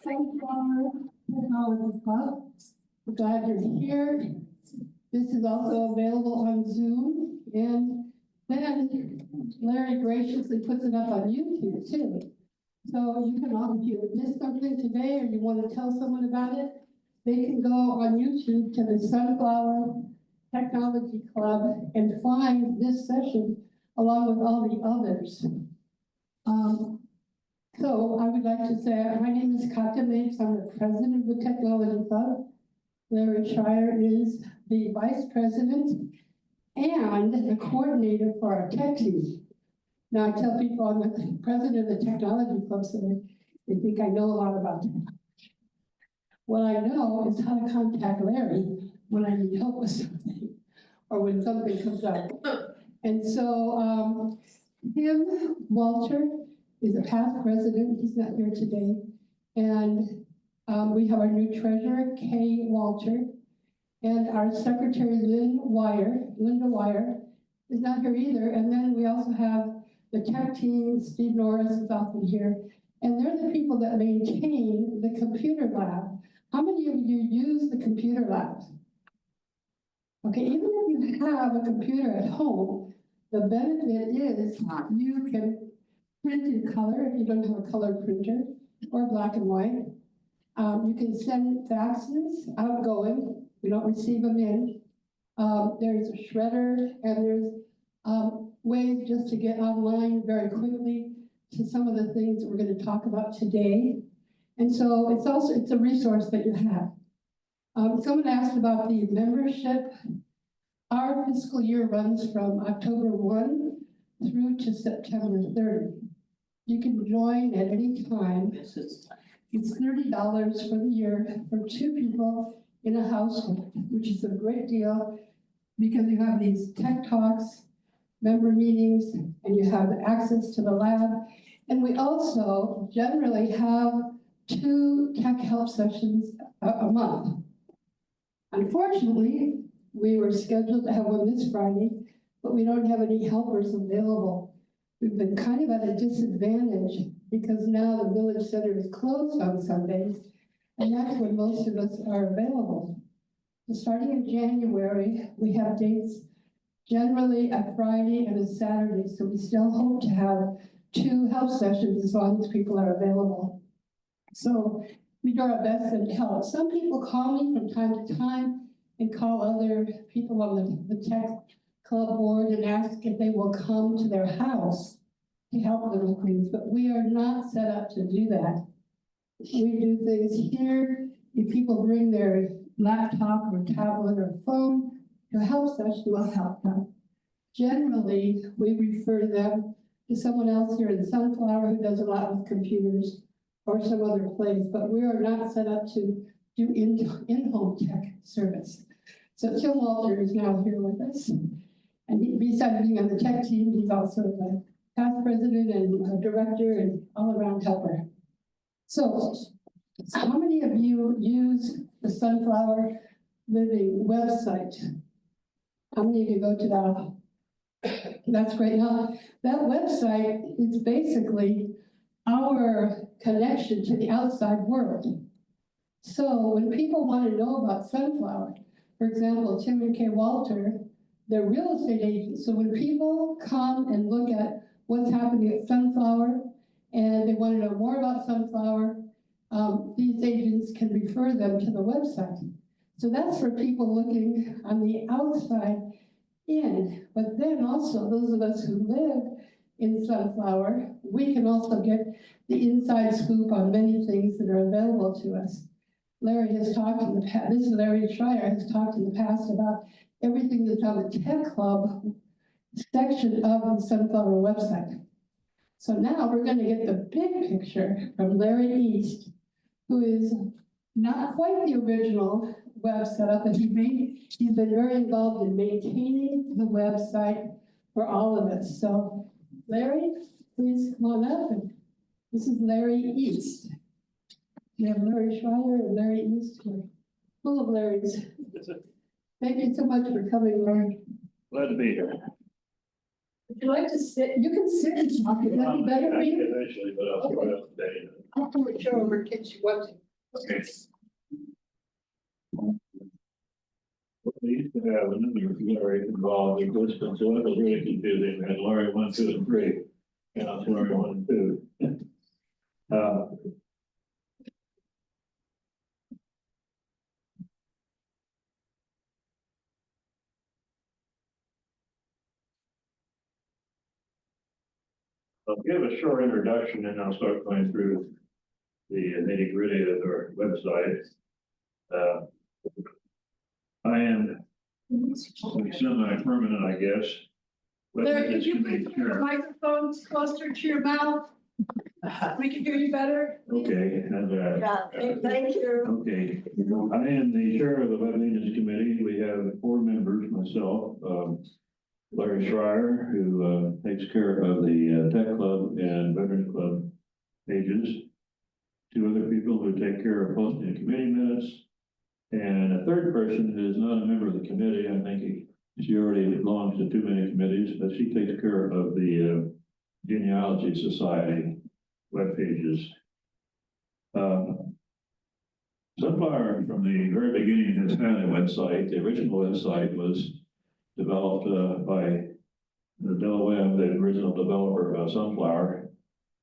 Sunflower Technology Club. We're glad you're here. This is also available on Zoom, and then Larry graciously puts it up on YouTube too. So you can all, if you missed something today or you want to tell someone about it, they can go on YouTube to the Sunflower Technology Club and find this session along with all the others. So I would like to say, my name is Katja Mapes. I'm the president of the Technology Club. Larry Schreier is the vice president and the coordinator for our tech team. Now I tell people I'm the president of the Technology Club, so they think I know a lot about technology. What I know is how to contact Larry when I need help with something or when something comes up. And so Tim Walter is a past president. He's not here today. And we have our new treasurer, Kay Walter, and our secretary, Linda Wire, is not here either. And then we also have the tech team, Steve Norris is often here. And they're the people that maintain the computer lab. How many of you use the computer labs? Okay, even if you have a computer at home, the benefit is you can print in color if you don't have a color printer, or black and white. You can send faxes outgoing. We don't receive them in. There's a shredder, and there's ways just to get online very quickly to some of the things that we're going to talk about today. And so it's a resource that you have. Someone asked about the membership. Our fiscal year runs from October 1 through to September 30. You can join at any time. It's $30 for the year for 2 people in a household, which is a great deal because you have these tech talks, member meetings, and you have access to the lab. And we also generally have 2 tech help sessions a month. Unfortunately, we were scheduled to have one this Friday, but we don't have any helpers available. We've been kind of at a disadvantage because now the village center is closed on Sundays, and that's when most of us are available. So starting in January, we have dates, generally a Friday and a Saturday, so we still hope to have 2 help sessions as long as people are available. So we do our best to help. Some people call me from time to time and call other people on the tech club board and ask if they will come to their house to help them with things, but we are not set up to do that. We do things here. If people bring their laptop or tablet or phone to help session, we'll help them. Generally, we refer them to someone else here in Sunflower who does a lot with computers or some other place, but we are not set up to do in-home tech service. So Tim Walter is now here with us. And besides being on the tech team, he's also the past president and director and all-around helper. So how many of you use the Sunflower Living website? How many of you go to that? That's great. Now, that website is basically our connection to the outside world. So when people want to know about Sunflower, for example, Tim and Kay Walter, they're real estate agents. So when people come and look at what's happening at Sunflower and they want to know more about Sunflower, these agents can refer them to the website. So that's for people looking on the outside in. But then also those of us who live in Sunflower, we can also get the inside scoop on many things that are available to us. Larry has talked in the past, this is Larry Schreier, has talked in the past about everything that's on the Tech Club section of the Sunflower website. So now we're going to get the big picture from Larry East, who is not quite the original web setup, but he's been very involved in maintaining the website for all of us. So Larry, please come on up. And this is Larry East. We have Larry Schreier and Larry East here. Full of Larrys. Thank you so much for coming, Larry. Glad to be here. Would you like to sit? You can sit and talk. Would that be better for you? Eventually, but I'll throw it up today. I'll pull it over in case you want to. Okay. We used to have another Larry involved in this, so it was really confusing. We had Larry 1, 2, and 3. And I was Larry 1 and 2. I'll give a short introduction and I'll start going through the nitty gritty of our website. I am semi-permanent, I guess. Larry, This if you committee put your chair. microphone closer to your mouth, we can hear you better. Okay, and, Thank you. okay, I am the chair of the Web Maintenance Committee. We have 4 members, myself, Larry Schreier, who takes care of the Tech Club and Veterans Club pages. 2 other people who take care of posting committee minutes. And a third person who is not a member of the committee. I think she already belongs to too many committees, but she takes care of the Genealogy Society web pages. Sunflower, from the very beginning, has had a website. The original website was developed by Del Webb, the original developer of Sunflower,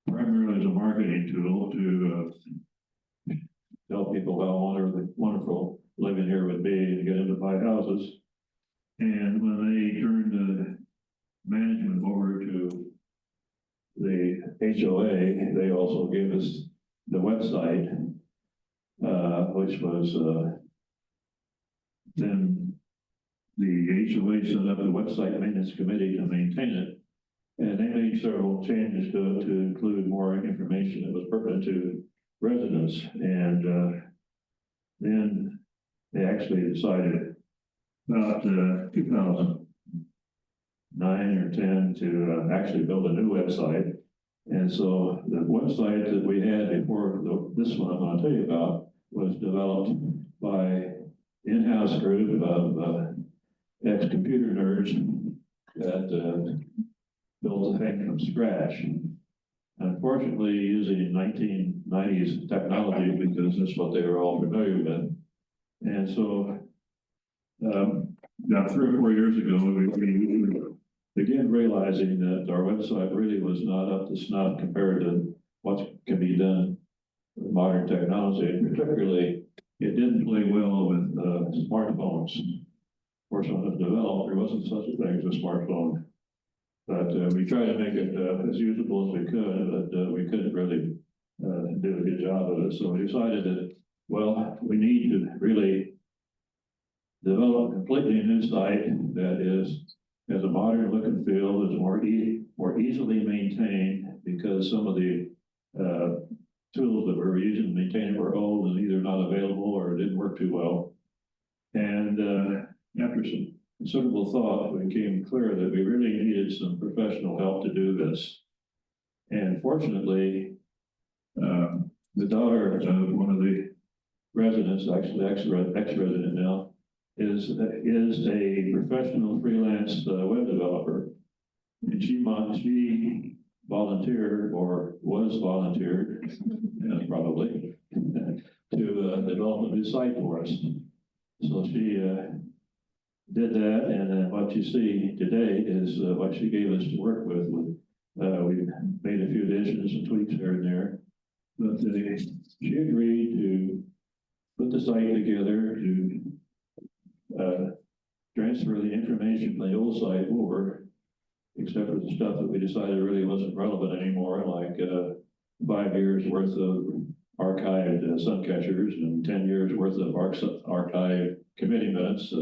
primarily as a marketing tool to tell people how wonderful living here would be and get them to buy houses. And when they turned the management over to the HOA, they also gave us the website, which was then the HOA set up the website maintenance committee to maintain it. And they made several changes to it to include more information that was pertinent to residents. And then they actually decided about 2009 or 10 to actually build a new website. And so the website that we had before this one I'm going to tell you about was developed by in-house group of ex-computer nerds that built the thing from scratch. Unfortunately, using 1990s technology because that's what they were all familiar with. And so about 3 or 4 years ago, we began realizing that our website really was not up to snuff compared to what can be done with modern technology. And particularly, it didn't play well with smartphones. Of course, when it was developed, there wasn't such a thing as a smartphone. But we tried to make it as usable as we could, but we couldn't really do a good job of it. So we decided that, well, we need to really develop a completely new site that has a modern look and feel, is more easily maintained, because some of the tools that we were using to maintain it were old and either not available or didn't work too well. And after some considerable thought, it became clear that we really needed some professional help to do this. And fortunately, the daughter of one of the residents, actually ex-resident now, is a professional freelance web developer. And she volunteered, or was volunteered, probably, to develop a new site for us. So she did that, and what you see today is what she gave us to work with. We made a few additions and tweaks here and there, but she agreed to put the site together to transfer the information from the old site over, except for the stuff that we decided really wasn't relevant anymore, like 5 years worth of archived sun catchers and 10 years worth of archived committee minutes.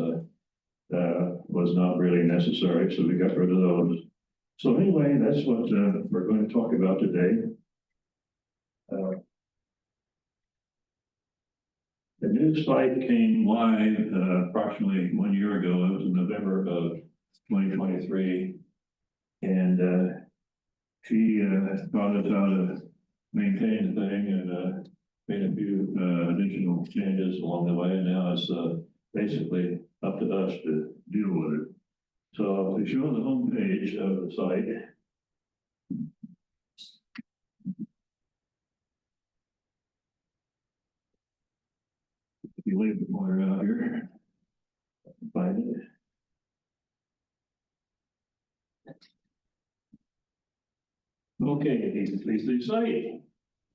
Was not really necessary, so we got rid of those. So anyway, that's what we're going to talk about today. The new site came live approximately 1 year ago. It was in November of 2023, and she taught us how to maintain the thing and made a few additional changes along the way. And now it's basically up to us to deal with it. So to show the homepage of the site. If you leave the pointer out here, find it. Okay, the site,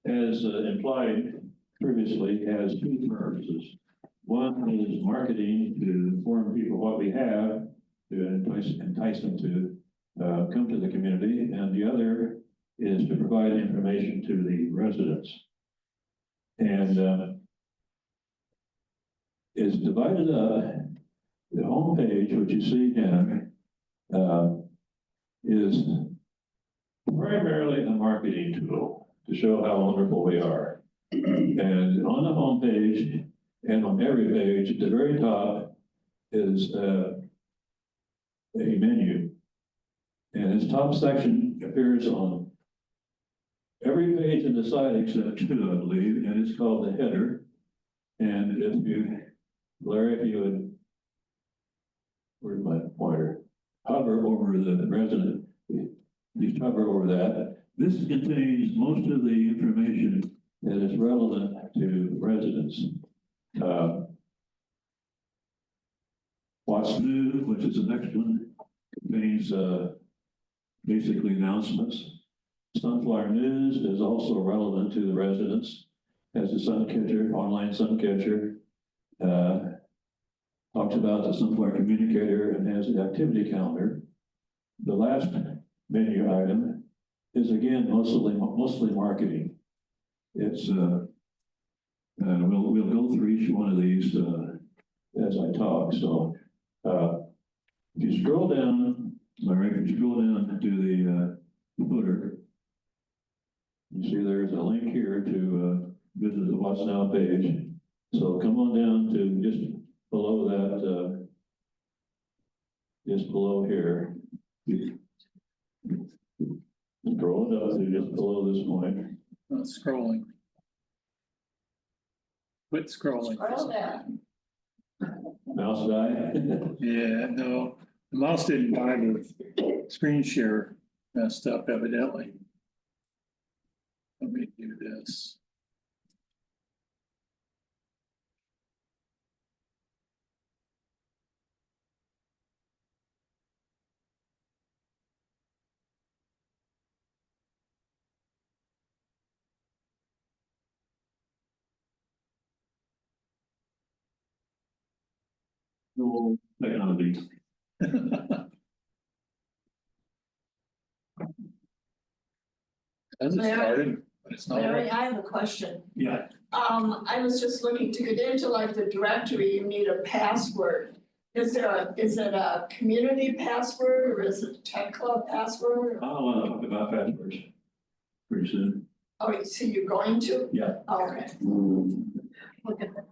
as implied previously, has two purposes. One is marketing to inform people what we have, to entice them to come to the community, and the other is to provide information to the residents. And is divided up. The homepage, which you see here, is primarily a marketing tool to show how wonderful we are. And on the homepage and on every page, at the very top is a menu. And its top section appears on every page in the site except two, I believe, and it's called the header. And if you, Larry, if you would, where's my pointer? Hover over the resident, you hover over that. This contains most of the information that is relevant to residents. What's new, which is the next one, contains basically announcements. Sunflower News is also relevant to the residents, has the sun catcher, online sun catcher, talks about the Sunflower Communicator and has the activity calendar. The last menu item is again mostly marketing. It's we'll go through each one of these as I talk. So if you scroll down, Larry, if you scroll down to the footer, you see there's a link here to visit the What's Now page. So come on down to just below that, just below here. Scroll it up to just below this point. Scrolling. Quit scrolling. Scroll down. Mouse die. Yeah, no, the mouse didn't die, the screen share messed up evidently. Let me do this. No technology. Has it started? But it's not. Larry, I have a question. Yeah. I was just looking to get into like the directory, you need a password. Is it a community password or is it a tech club password? I'll talk about passwords pretty soon. Oh, so you're going to? Yeah. Oh, okay. Look at that.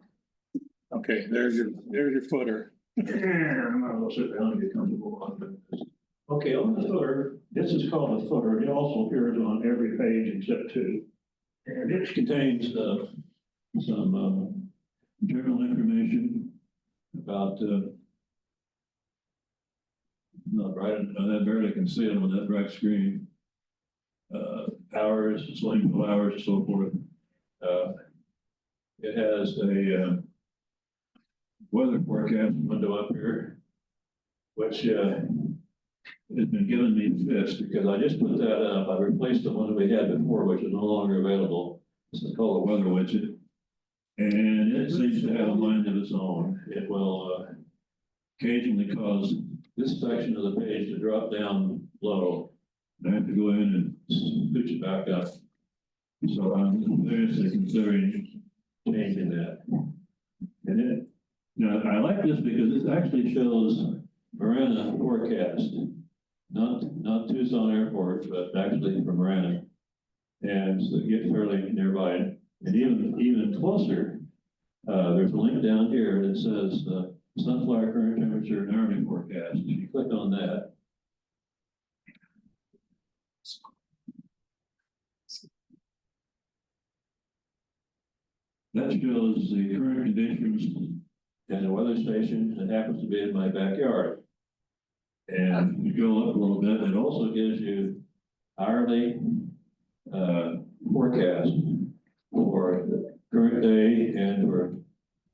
Okay, there's your footer. I'm gonna sit down and get comfortable on this. Okay, on the footer, this is called a footer. It also appears on every page except two. And it contains some general information about not right, I barely can see it on that bright screen. Hours, its length of hours, and so forth. It has a weather forecast window up here, which has been giving me fits because I just put that up. I replaced the one that we had before, which is no longer available. This is called the weather widget. And it seems to have a mind of its own. It will occasionally cause this section of the page to drop down low. I have to go in and switch it back up. So I'm seriously considering changing that. And it, now I like this because this actually shows Marana forecast, not Tucson Airport, but actually from Marana. And so you get fairly nearby. And even closer, there's a link down here that says sunflower current temperature and hourly forecast. If you click on that, that shows the current conditions and the weather station that happens to be in my backyard. And you go up a little bit, it also gives you hourly, forecast for the current day and for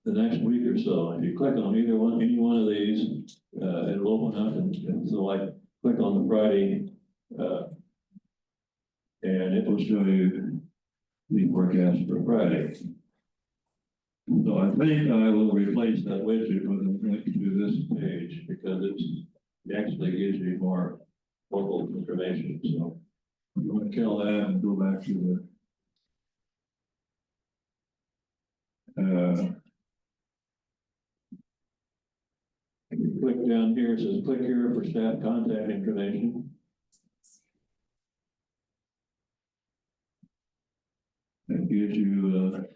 the next week or so. If you click on either one, any one of these, it'll open up and so like, click on the Friday, and it will show you the forecast for Friday. So I think I will replace that widget with a link to this page because it actually gives you more local information. So you want to kill that and go back to the click down here, it says click here for staff contact information. It gives you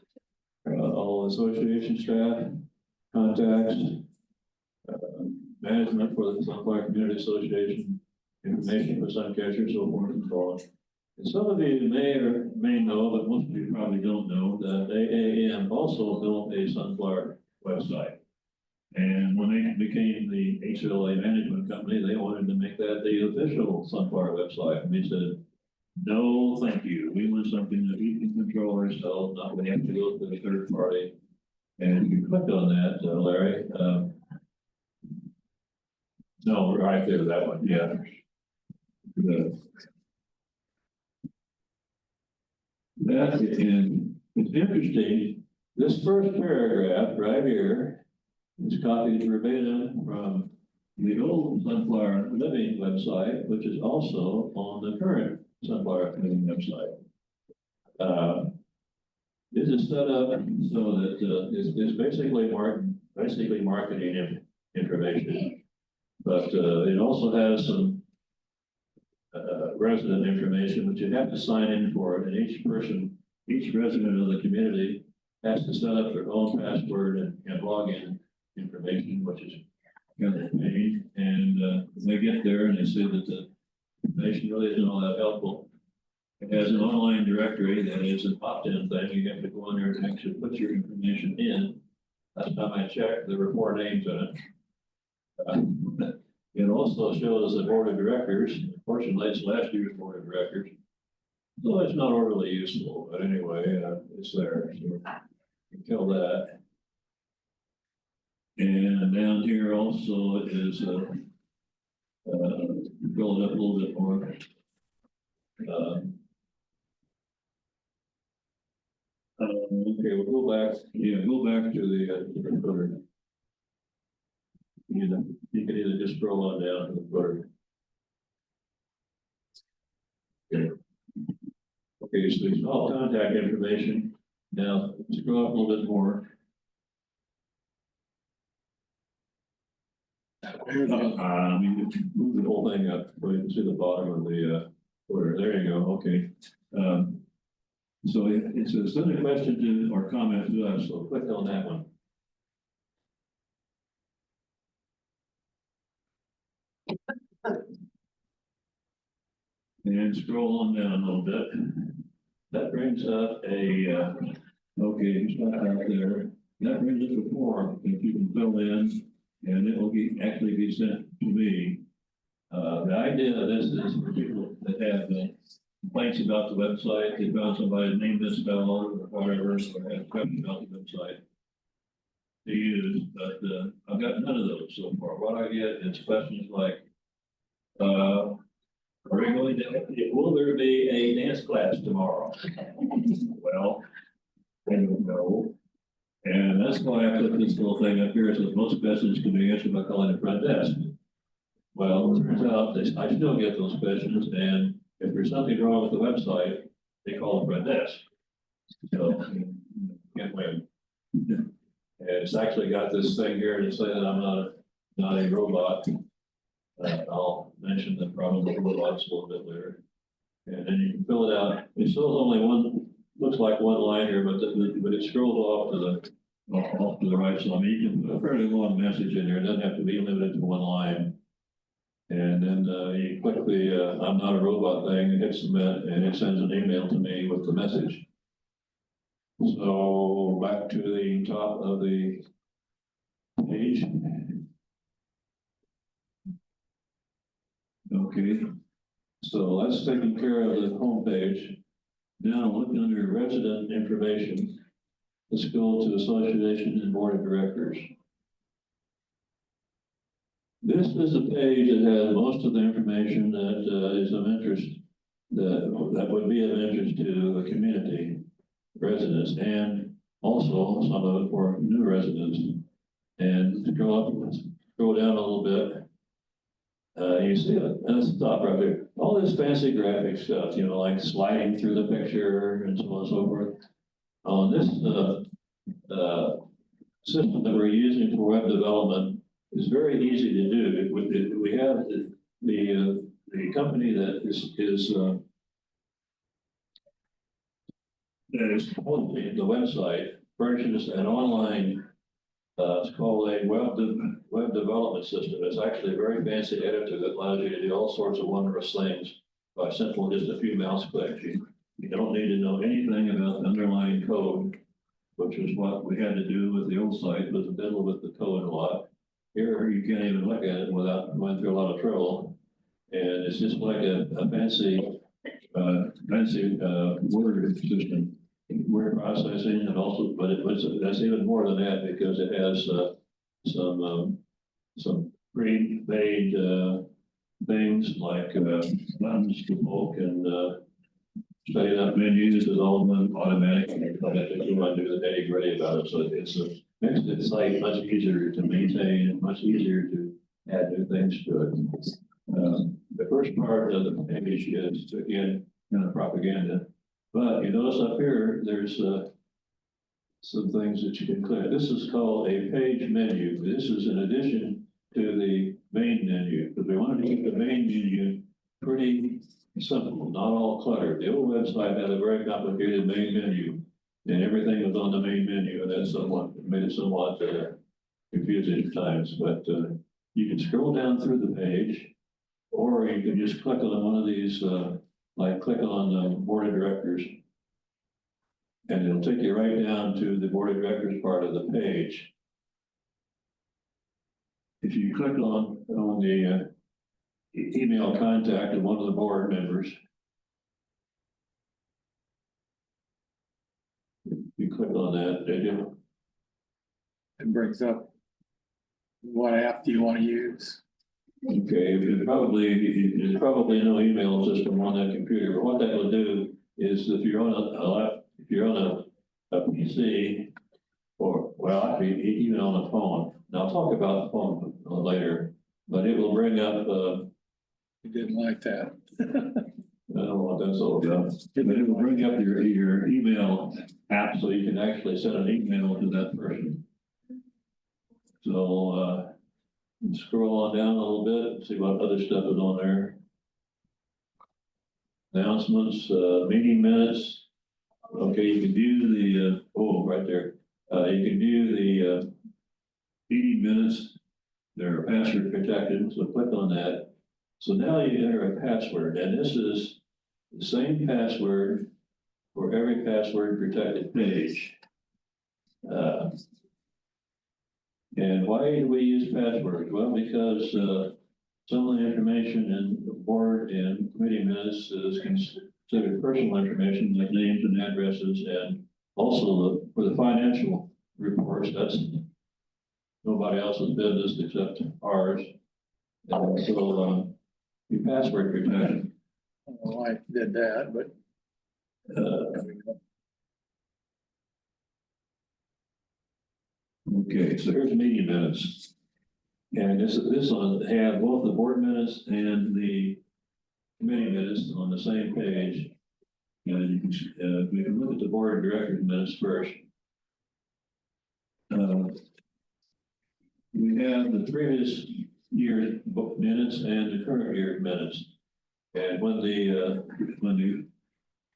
all association staff, contacts, management for the Sunflower Community Association, information for Suncatcher, so forth and so on. And some of you may or may know, but most of you probably don't know, that AAM also built a Sunflower website. And when they became the HLA management company, they wanted to make that the official Sunflower website. And we said, no, thank you. We want something that we can control ourselves, not we have to go to the third party. And if you clicked on that, Larry, no, right there, that one, yeah. That, and it's interesting, this first paragraph right here is copied verbatim from the old Sunflower Living website, which is also on the current Sunflower Living website. This is set up so that it's basically marketing information, but it also has some resident information, which you have to sign in for, and each resident of the community has to set up their own password and login information, which is kind of a pain. And they get there and they see that the information really isn't all that helpful. It has an online directory that is an opt-in thing. You have to go in there and actually put your information in. Last time I checked, there were 4 names in it. It also shows the board of directors. Unfortunately, it's last year's board of directors. So it's not overly useful, but anyway, it's there. So you can kill that. And down here also is build up a little bit more. Okay, we'll go back. Yeah, go back to the footer. You can either just scroll on down to the footer. Okay. Okay, so it's all contact information. Now scroll up a little bit more. I mean, move the whole thing up so you can see the bottom of the footer. There you go. Okay. So it says send a question to or comment to us. So click on that one. And scroll on down a little bit. That brings up a, okay, you stop out there. That brings up a form that you can fill in and it will actually be sent to me. The idea of this is for people that have complaints about the website, they found somebody's name misspelled or whatever, or have questions about the website to use, but I've got none of those so far. What I get is questions like, are we going to, will there be a dance class tomorrow? Well, I don't know. And that's why I put this little thing up here, so that most questions can be answered by calling the front desk. Well, it turns out that I still get those questions, and if there's something wrong with the website, they call the front desk. So, can't win. And it's actually got this thing here to say that I'm not a robot. I'll mention the problem with robots a little bit later. And then you can fill it out. It still only one, looks like one line here, but it scrolls off to the right. So I mean, you can put a fairly long message in there. It doesn't have to be limited to one line. And then you click the I'm not a robot thing, hit submit, and it sends an email to me with the message. So back to the top of the page. Okay, so that's taking care of the homepage. Now, looking under resident information, let's go to association and board of directors. This is the page that has most of the information that is of interest, that would be of interest to the community residents, and also some of it for new residents. And to go down a little bit, you see it, and it's the top right there. All this fancy graphic stuff, you know, like sliding through the picture and so on and so forth. On this system that we're using for web development is very easy to do. We have the company that is holding the website furnishes an online. It's called a web development system. It's actually a very fancy editor that allows you to do all sorts of wondrous things by simple just a few mouse clicks. You don't need to know anything about the underlying code, which is what we had to do with the old site, was fiddle with the code a lot. Here, you can't even look at it without going through a lot of trouble. And it's just like a fancy word system. Word processing, and also, but that's even more than that, because it has some pre-made things like buttons to poke and setting up menus is all done automatically. You don't have to do the nitty-gritty about it, so it makes the site much easier to maintain and much easier to add new things to it. The first part of the page is, again, kind of propaganda. But you notice up here, there's some things that you can click. This is called a page menu. This is in addition to the main menu, because we wanted to keep the main menu pretty simple, not all cluttered. The old website had a very complicated main menu, and everything was on the main menu, and that made it somewhat confusing at times. But you can scroll down through the page, or you can just click on one of these. Like click on the board of directors, and it'll take you right down to the board of directors part of the page. If you click on the email contact of one of the board members, you click on that, did you? It brings up what app do you want to use? Okay, there's probably no email system on that computer, but what that will do is if you're on a PC, or well, actually even on a phone. Now I'll talk about the phone later, but it will bring up. You didn't like that. I don't know what that's all about, but it will bring up your email app, so you can actually send an email to that person. So. Scroll on down a little bit and see what other stuff is on there. Announcements, meeting minutes. Okay, you can view the, right there. You can view the meeting minutes. They're password protected, so click on that. So now you enter a password, and this is the same password for every password protected page. And why do we use passwords? Well, because some of the information in the board and committee minutes is considered personal information, like names and addresses, and also for the financial reports, that's nobody else's business except ours. And so you password protect. I don't know why I did that, but okay, so here's meeting minutes. And this one had both the board minutes and the committee minutes on the same page. And we can look at the board of directors minutes first. We have the previous year's minutes and the current year's minutes. And when the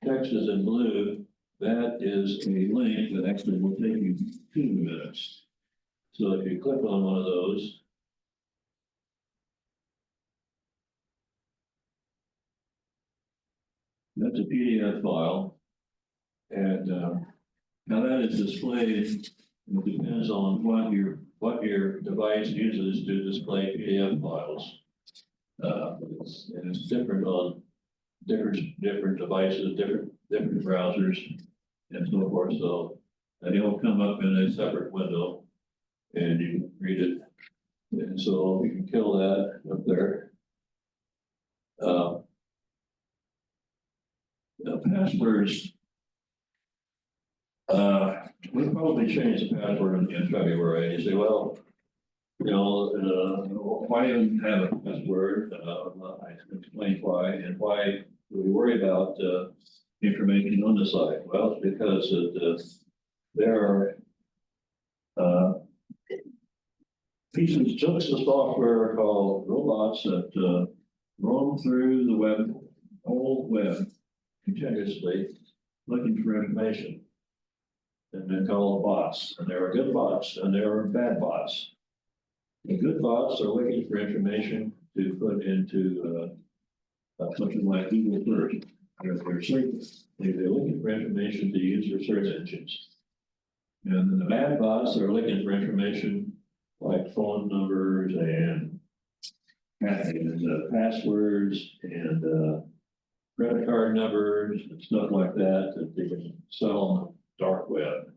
text is in blue, that is a link that actually will take you to the minutes. So if you click on one of those, that's a PDF file. And now that is displayed, it depends on what your device uses to display PDF files. And it's different on different devices, different browsers and so forth, so. And it'll come up in a separate window and you can read it. And so you can kill that up there. The passwords. We'll probably change the password in February. You say, well, you know, why even have a password? I can explain why, and why do we worry about information on the site? Well, it's because there are pieces, chunks of software called robots that roam through the whole web, continuously looking for information. And they're called bots, and there are good bots and there are bad bots. The good bots are looking for information to put into something like Google search. They're looking for information to use for search engines. And then the bad bots are looking for information like phone numbers and passwords and credit card numbers and stuff like that that they can sell on the dark web.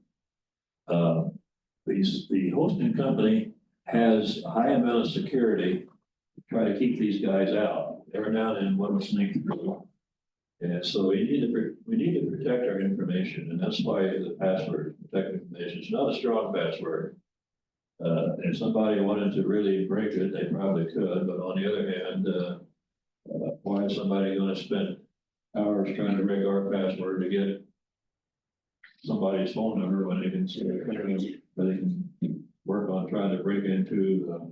The hosting company has a high amount of security to try to keep these guys out. Every now and then one will sneak through. And so we need to protect our information, and that's why the password protect information. It's not a strong password. If somebody wanted to really break it, they probably could, but on the other hand, why is somebody going to spend hours trying to break our password to get somebody's phone number when they can work on trying to break into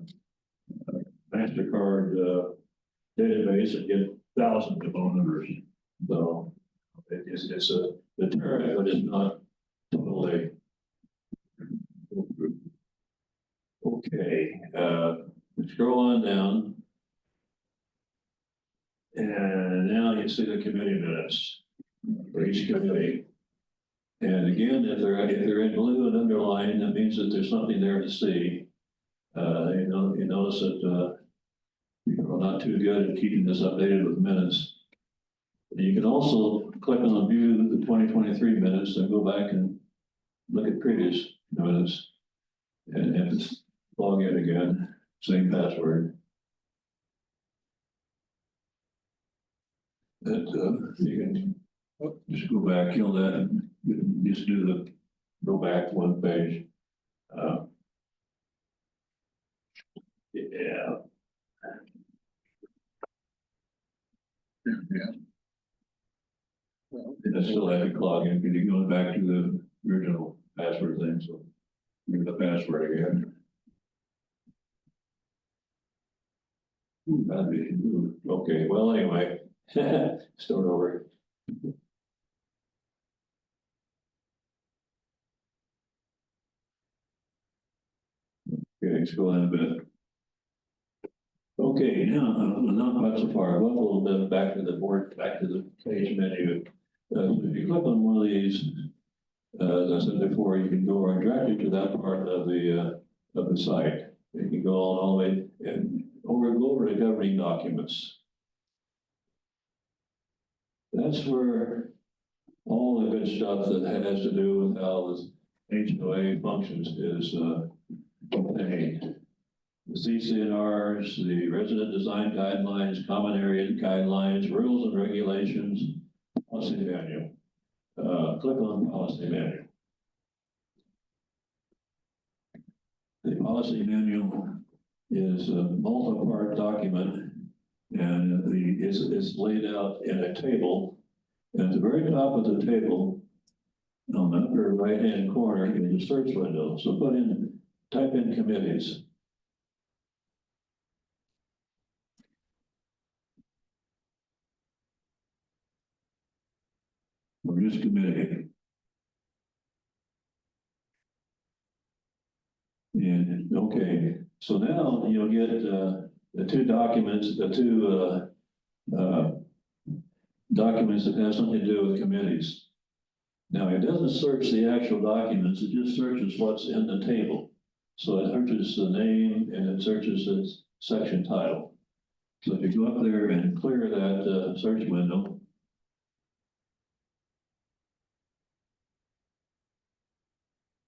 MasterCard database and get thousands of phone numbers. So it's a deterrent, but it's not totally. Okay, scroll on down. And now you see the committee minutes for each committee. And again, if they're in blue and underlined, that means that there's something there to see. You notice that people are not too good at keeping this updated with minutes. You can also click on view the 2023 minutes and go back and look at previous minutes. And if it's log in again, same password. That you can just go back, kill that, and just do go back one page. Yeah. Yeah. Well, And I still have to log in, because you're going back to the original password thing, so give the password again. That'd be, okay, well, anyway, start over. Okay, let's go on a bit. Okay, now, not quite so far, well, a little bit back to the board, back to the page menu. If you click on one of these, as I said before, you can go directly to that part of the site. You can go all the way and go over to governing documents. That's where all the good stuff that has to do with how the HOA functions is obtained. The CCNRs, the resident design guidelines, common area guidelines, rules and regulations, policy manual. Click on policy manual. The policy manual is a multi-part document, and it's laid out in a table. And at the very top of the table, on the upper right-hand corner, is a search window. So type in committees. Or just committee. And okay, so now you'll get the two documents, documents that have something to do with committees. Now, it doesn't search the actual documents, it just searches what's in the table. So it searches the name and it searches the section title. So if you go up there and clear that, search window.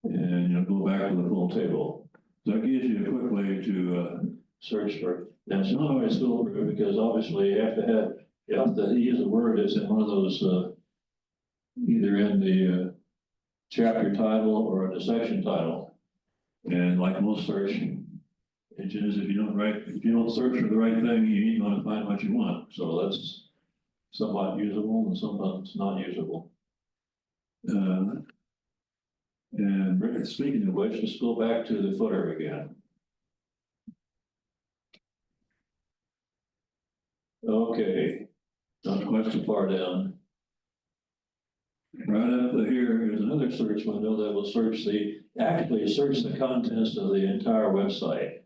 And you'll go back to the full table. That gives you a quick way to, search for, now it's not always foolproof because obviously you have to use a word that's in one of those, either in the, chapter title or the section title. And like most search engines, if you don't search for the right thing, you ain't gonna find what you want. So that's somewhat usable and somewhat not usable. And speaking of which, let's go back to the footer again. Okay, not quite too far down. Right up here is another search window that will search the contents of the entire website.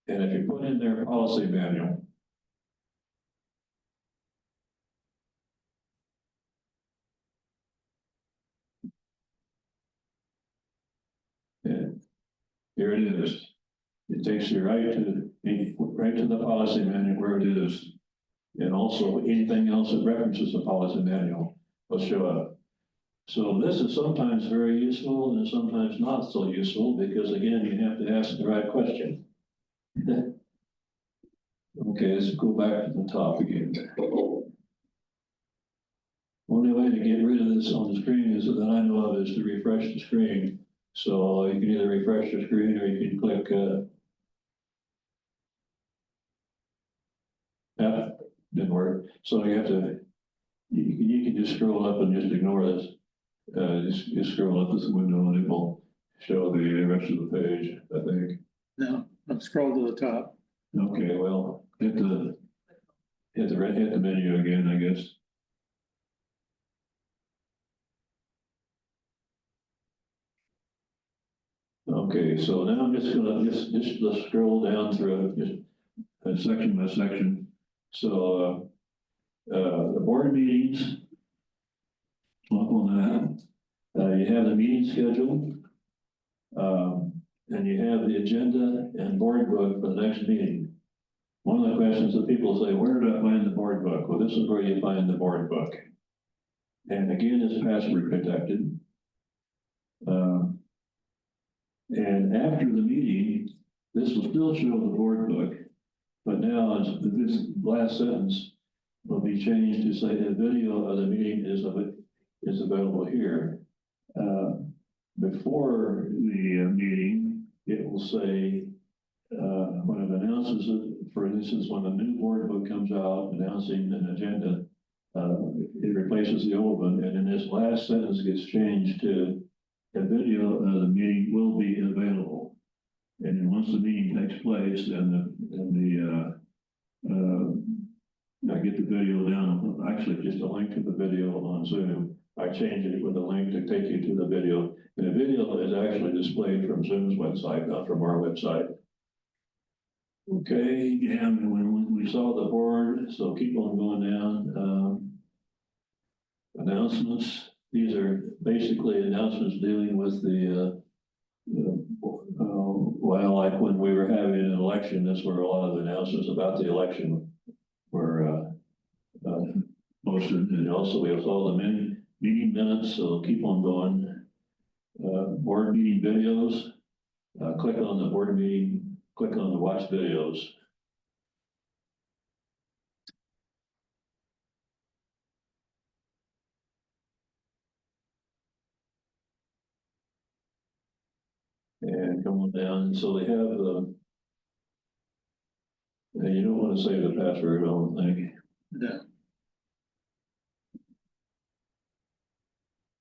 And if you put in their policy manual. And here it is. It takes you right to the policy manual where it is. And also anything else that references the policy manual will show up. So this is sometimes very useful and sometimes not so useful because again, you have to ask the right question. Okay, let's go back to the top again. Only way to get rid of this on the screen is that I know of is to refresh the screen. So you can either refresh the screen or you can click, didn't work. So you have to, you can just scroll up and just ignore this. Just scroll up this window and it will show the rest of the page, I think. No, I've scrolled to the top. Okay, well, hit the menu again, I guess. Okay, so now I'm just gonna let's scroll down through just section by section. So the board meetings. Up on that, you have the meeting schedule. And you have the agenda and board book for the next meeting. One of the questions that people say, where do I find the board book? Well, this is where you find the board book. And again, it's password protected. And after the meeting, this will still show the board book, but now this last sentence will be changed to say the video of the meeting is available here. Before the meeting, it will say, when it announces it, for instance, when the new board book comes out announcing an agenda, it replaces the old one, and then this last sentence gets changed to a video of the meeting will be available. And then once the meeting takes place, then I get the video down, actually just a link to the video on Zoom. I change it with a link to take you to the video. And the video is actually displayed from Zoom's website, not from our website. Okay, and when we saw the board, so keep on going down. Announcements. These are basically announcements dealing with the, well, like when we were having an election, that's where a lot of announcements about the election were posted. And also we saw the meeting minutes, so keep on going. Board meeting videos, click on the board meeting, click on the watch videos. And come on down, so they have and you don't want to save the password, I don't think. No.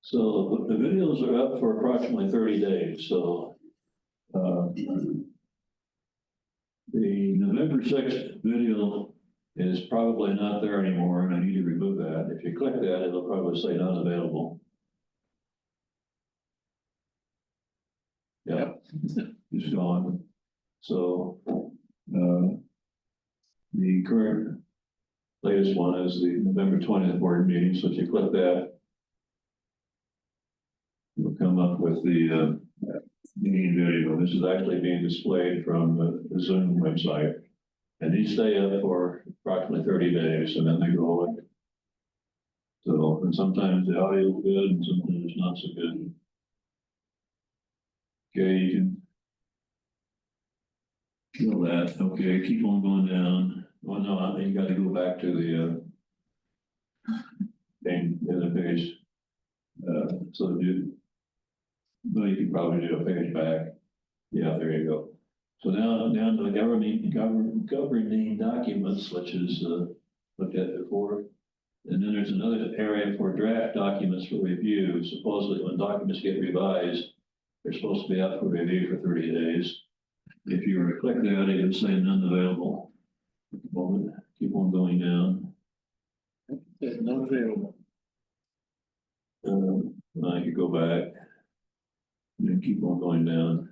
So the videos are up for approximately 30 days, so the November 6th video is probably not there anymore, and I need to remove that. If you click that, it'll probably say not available. Yeah, it's gone. So the current latest one is the November 20th board meeting, so if you click that, you'll come up with the meeting video. This is actually being displayed from the Zoom website. And these stay up for approximately 30 days and then they go away. So, and sometimes the audio is good and sometimes it's not so good. Okay, you can kill that. Okay, keep on going down. Well, no, I think you got to go back to the other page. So do, well, you can probably do a page back. Yeah, there you go. So now down to the governing documents, which is looked at before. And then there's another area for draft documents for review. Supposedly when documents get revised, they're supposed to be up for review for 30 days. If you were to click that, it would say none available. Moment, keep on going down. There's none available. I could go back. And then keep on going down.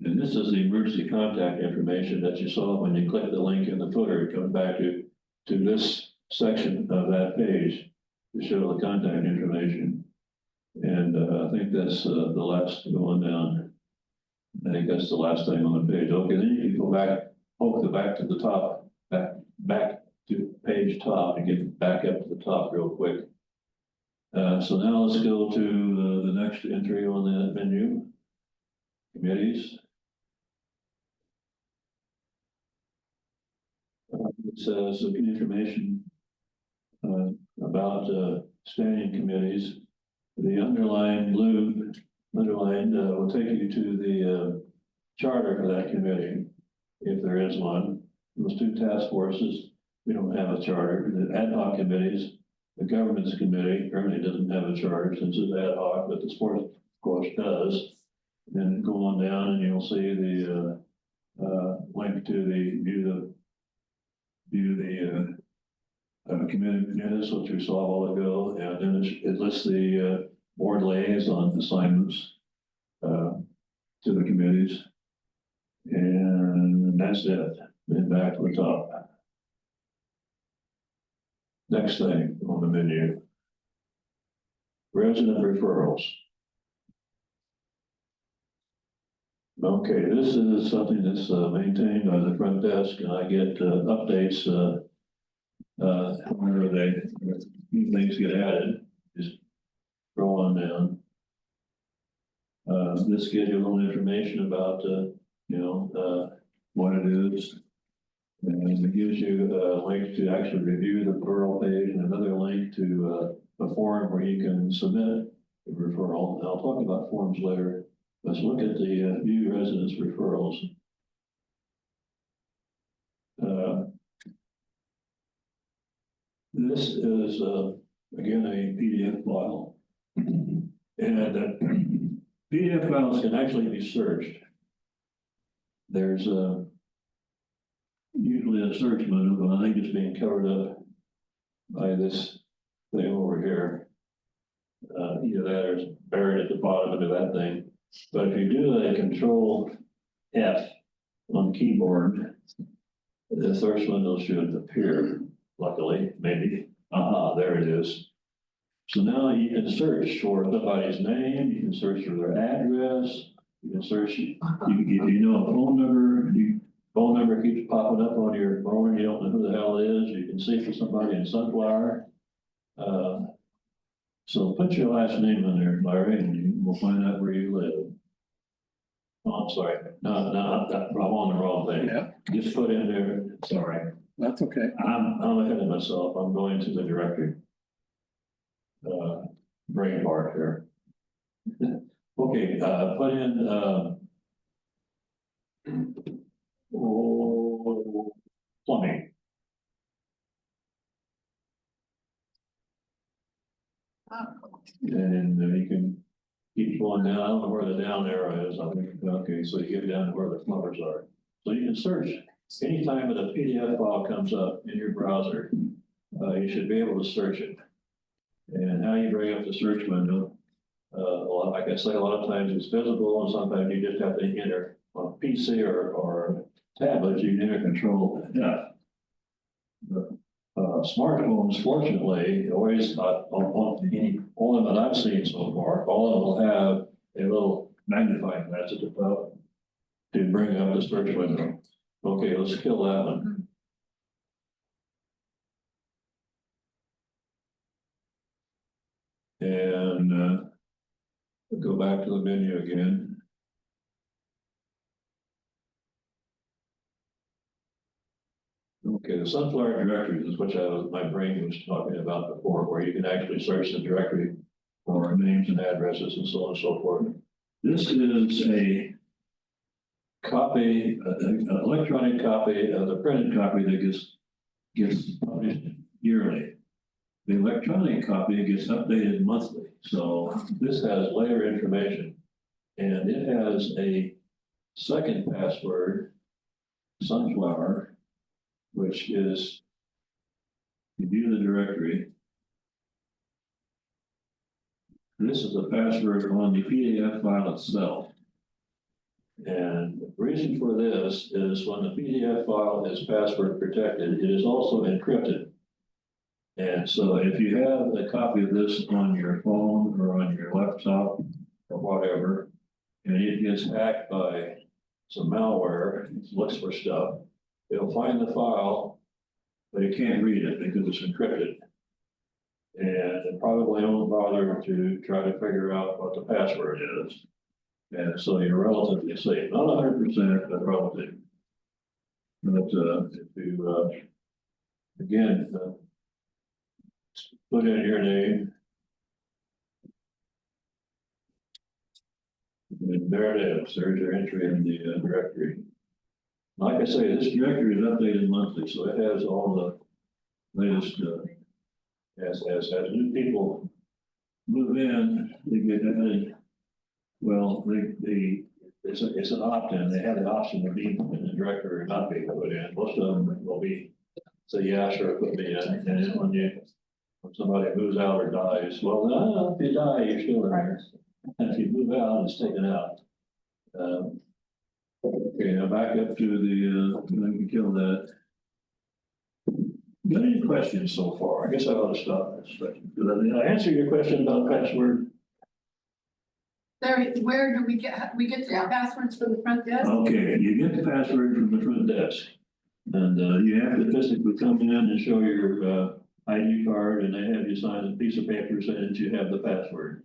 And this is the emergency contact information that you saw when you click the link in the footer. It comes back to this section of that page to show the contact information. And I think that's the last going down. I think that's the last thing on the page. Okay, then you can go back, poke back to the top, back to page top and get back up to the top real quick. So now let's go to the next entry on that menu. Committees. It says information about standing committees. The underlined will take you to the charter for that committee, if there is one. Those two task forces, we don't have a charter. The ad hoc committees, the governance committee currently doesn't have a charter since it's ad hoc, but the sports, of course, does. Then go on down and you'll see the link to the view the committee minutes, which we saw a while ago, and then it lists the board liaison assignments to the committees, and that's it. Then back to the top. Next thing on the menu, resident referrals. Okay, this is something that's maintained by the front desk, and I get updates whenever things get added. Just scroll on down. This gives you a little information about what it is, and it gives you a link to actually review the referral page, and another link to a form where you can submit a referral. And I'll talk about forms later. Let's look at the view residence referrals. This is, again, a PDF file. And PDF files can actually be searched. There's usually a search menu, but I think it's being covered up by this thing over here. Either that or it's buried at the bottom of that thing. But if you do a Control F on the keyboard, the search window should appear, luckily, maybe. Aha, there it is. So now you can search for somebody's name, you can search for their address, you can search, if you know a phone number, phone number keeps popping up on your phone, you don't know who the hell it is, you can see for somebody in Sunflower. So put your last name in there, Larry, and we'll find out where you live. Oh, I'm sorry. No, I'm on the wrong thing. Yeah, Just put in there, sorry. that's okay. I'm ahead of myself. I'm going to the directory. Brain part here. Okay, put in plumbing. And you can keep going down. I don't know where the down arrow is. I think, okay, so you get down to where the plumbers are. So you can search. Anytime that a PDF file comes up in your browser, you should be able to search it. And how you bring up the search window, like I say, a lot of times it's visible, and sometimes you just have to enter on a PC or tablet, you can enter Control F. Smartphones, fortunately, always, all of them that I've seen so far, all of them will have a little magnifying glass at the top to bring up the search window. Okay, let's kill that one. And, go back to the menu again. Okay, the Sunflower directories is what my brain was talking about before, where you can actually search the directory for names and addresses and so on and so forth. This is a copy, an electronic copy of the printed copy that gets published yearly. The electronic copy gets updated monthly, so this has layer information. And it has a second password, Sunflower, which is, you view the directory. This is the password on the PDF file itself. And the reason for this is when the PDF file is password protected, it is also encrypted. And so if you have a copy of this on your phone or on your laptop or whatever, and it gets hacked by some malware, it looks for stuff, it'll find the file, but it can't read it because it's encrypted. And it probably won't bother to try to figure out what the password is. And so you're relatively safe, not 100%, but relative. But if you, again, put in your name. And there it is, there's your entry in the directory. Like I say, this directory is updated monthly, so it has all the latest, as new people move in, they get added. Well, it's an opt-in, they have the option of being in the directory or not being put in. Most of them will be, say, yeah, sure, put me in, and then when somebody moves out or dies, well, no, if you die, you're still there. And if you move out, it's taken out. Okay, now back up to the, I can kill that. Got any questions so far? I guess I ought to stop this. Did I answer your question about password? Larry, where do we get the passwords for the front desk? Okay, you get the password from the front desk. And you have to physically come in and show your ID card, and they have you sign a piece of paper saying that you have the password.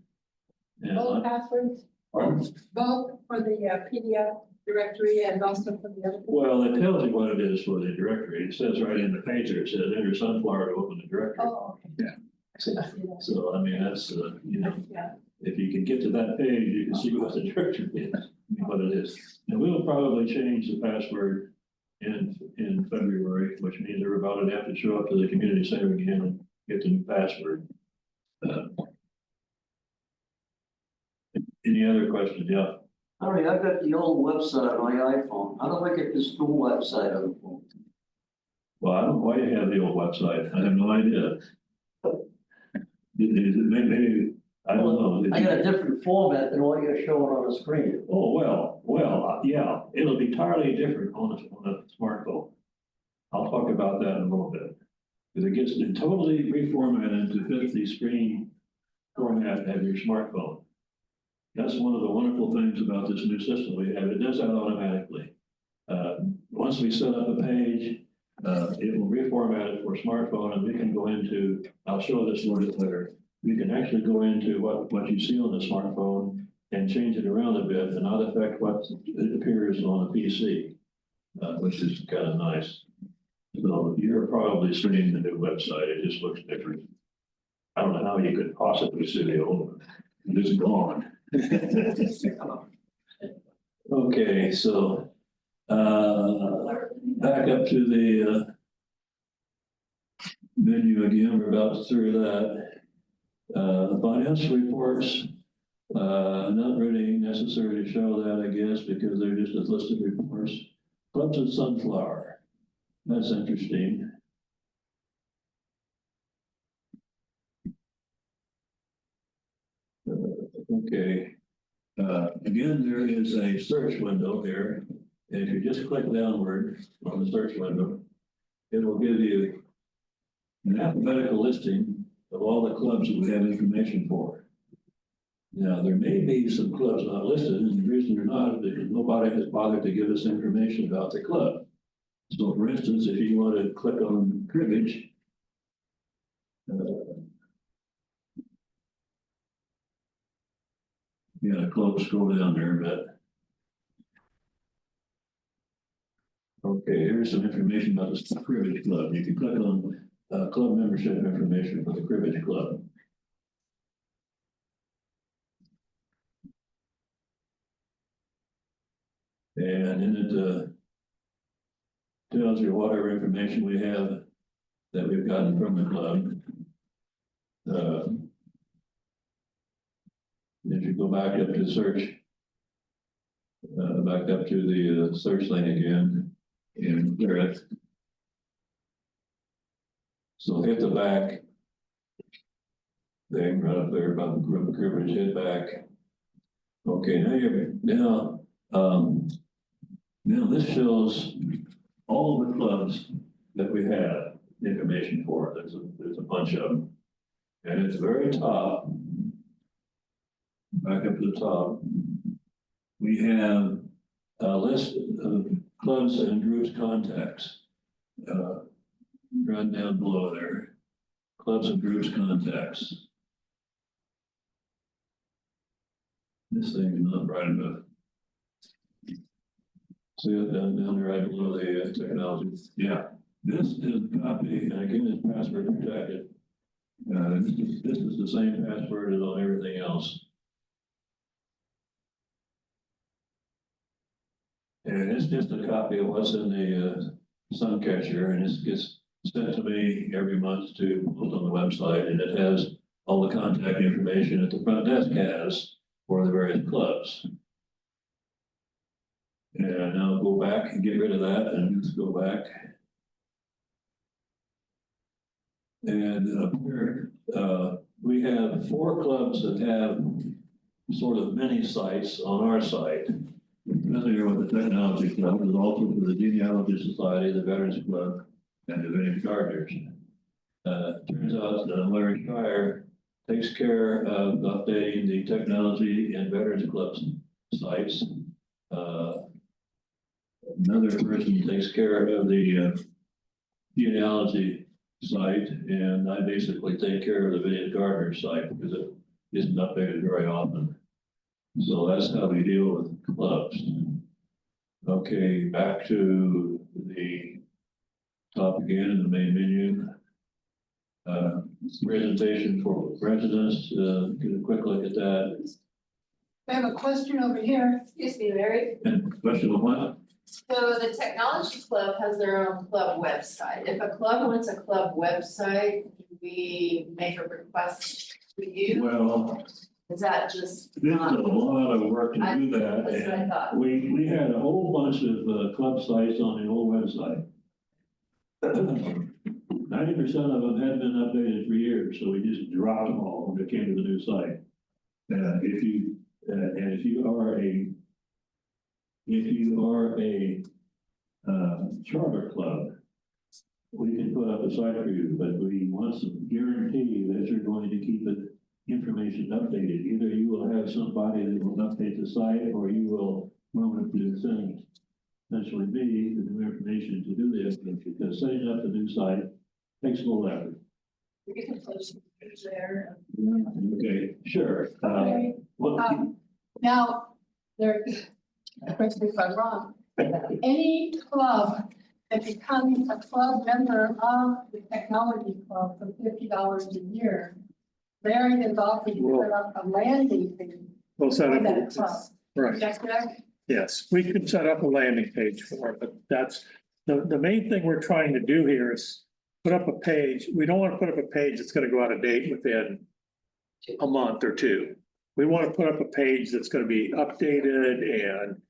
And Both passwords, pardon? both for the PDF directory and also for the other. Well, it tells you what it is for the directory. It says right in the page there, it says enter Sunflower to open the directory. Oh, okay. Yeah. So, I mean, that's, you know, Yeah. if you can get to that page, you can see what the directory is, what it is. And we'll probably change the password in February, which means everybody would have to show up to the community center again and get the new password. Any other questions? Yeah. All right, I've got the old website on my iPhone. How do I get this new website on the phone? Well, I don't know why you have the old website. I have no idea. Is it maybe, I don't know. I got a different format than what you're showing on the screen. Oh, well, yeah, it'll be entirely different on a smartphone. I'll talk about that in a little bit. Because it gets totally reformatted to fit the screen format of your smartphone. That's one of the wonderful things about this new system we have. It does that automatically. Once we set up a page, it will reformat it for smartphone, and we can go into, I'll show this a little bit later. We can actually go into what you see on the smartphone and change it around a bit and not affect what appears on the PC, which is kind of nice. So you're probably seeing the new website. It just looks different. I don't know how you could possibly see the old one. It's gone. Okay, so back up to the menu again. We're about through that. Financial reports, not really necessary to show that, I guess, because they're just a list of reports. Clubs of Sunflower, that's interesting. Okay, again, there is a search window here. And if you just click downward on the search window, it will give you an alphabetical listing of all the clubs that we have information for. Now, there may be some clubs not listed, and the reason they're not is because nobody has bothered to give us information about the club. So for instance, if you want to click on cribbage. Yeah, scroll down there, but. Okay, here's some information about the cribbage club. You can click on club membership information for the cribbage club. And then it tells you whatever information we have that we've gotten from the club. If you go back up to search, back up to the search thing again and clear it. So hit the back thing right up there about the group cribbage, hit back. Okay, now this shows all the clubs that we have information for. There's a bunch of them. And it's very top. Back up to the top. We have a list of clubs and groups contacts. Right down below there. Clubs and groups contacts. This thing is not bright enough. See it down there right below the technology. Yeah, this is a copy, and again, it's password protected. This is the same password as on everything else. And it's just a copy of what's in the Suncatcher, and it gets sent to me every month to post on the website, and it has all the contact information that the front desk has for the various clubs. And now go back and get rid of that and just go back. And up here, we have 4 clubs that have sort of mini sites on our site. Familiar with the Technology Club, is also for the Genealogy Society, the Veterans Club, and the Vintage Gardeners. Turns out that Larry Shire takes care of updating the Technology and Veterans Club sites. Another person takes care of the genealogy site, and I basically take care of the Vintage Gardener site because it isn't updated very often. So that's how we deal with clubs. Okay, back to the top again in the main menu. Presentation for residents, get a quick look at that. I have a question over here. Excuse me, Larry. And question of what? So the Technology Club has their own club website. If a club wants a club website, do we make a request to you? Well, Is that just there's a not? lot of work to do that. That's what I And thought. we had a whole bunch of club sites on the old website. 90% of them hadn't been updated for years, so we just dropped them all when it came to the new site. If you are a charter club, we can put up a site for you, but we want some guarantee that you're going to keep it information updated. Either you will have somebody that will update the site, or you will want to send essentially me the new information to do this, because setting up the new site takes a little effort. We can post it there. Okay, sure. Okay. Well, Now, there, correct me if I'm wrong, any club that becomes a club member of the Technology Club for $50 a year, Larry has offered to set up a landing page We'll set for up, that club. right, Is that correct? yes, we could set up a landing page for it, but that's, the main thing we're trying to do here is put up a page. We don't want to put up a page that's gonna go out of date within a month or two. We want to put up a page that's gonna be updated and